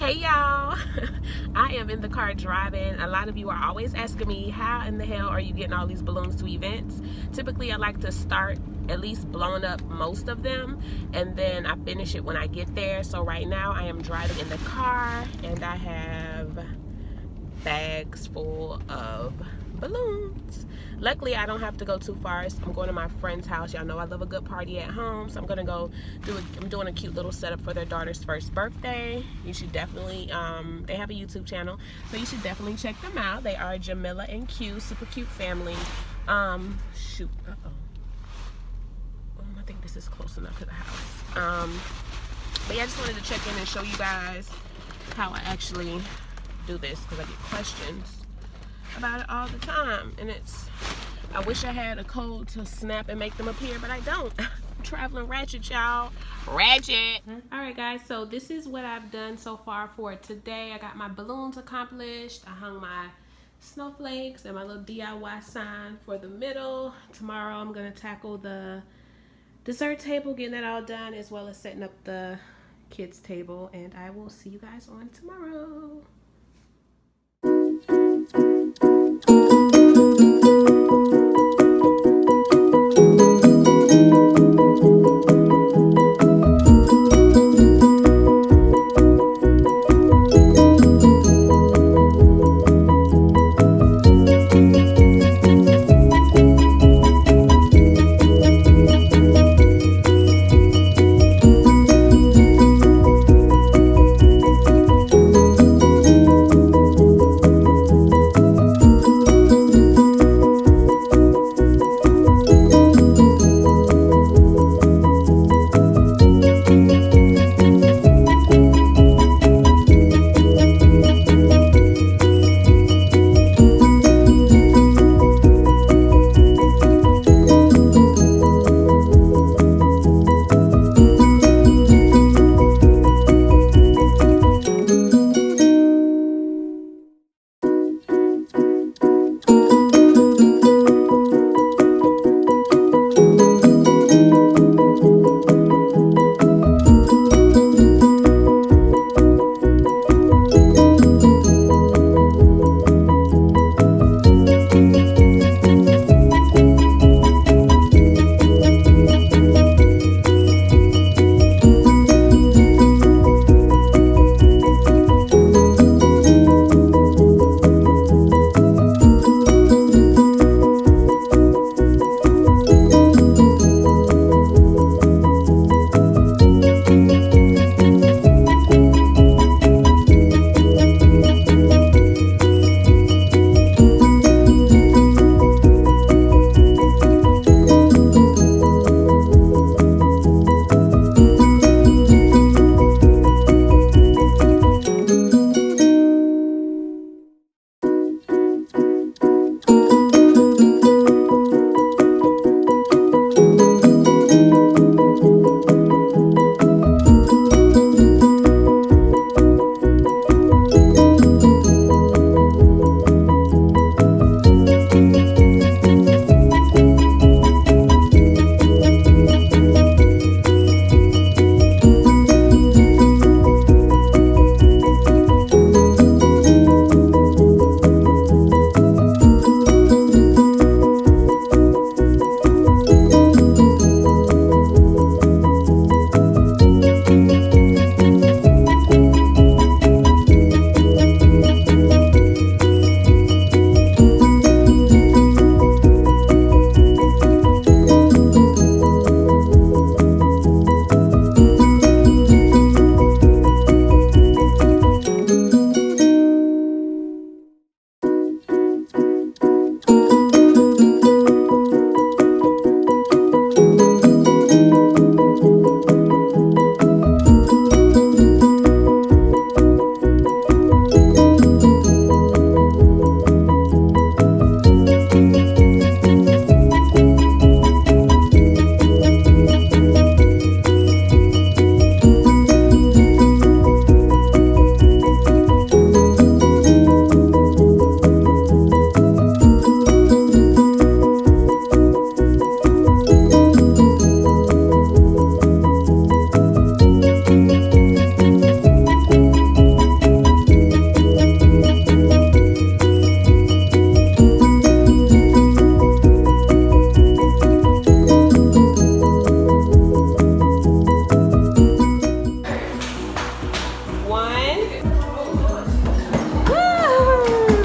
Hey y'all, I am in the car driving. A lot of you are always asking me, how in the hell are you getting all these balloons to events? Typically I like to start at least blowing up most of them, and then I finish it when I get there. So right now I am driving in the car and I have bags full of balloons. Luckily I don't have to go too far. I'm going to my friend's house. Y'all know I love a good party at home, so I'm gonna go I'm doing a cute little setup for their daughter's first birthday. You should definitely they have a YouTube channel, so you should definitely check them out. They are Jamila and Q, super cute family. Shoot, I think this is close enough to the house. But yeah, I just wanted to check in and show you guys how I actually do this, because I get questions about it all the time, and I wish I had a code to snap and make them appear, but I don't. I'm traveling ratchet, y'all. Ratchet. All right guys, so this is what I've done so far for today. I got my balloons accomplished. I hung my snowflakes and my little DIY sign for the middle. Tomorrow I'm gonna tackle the dessert table, getting that all done, as well as setting up the kids table, and I will see you guys on tomorrow.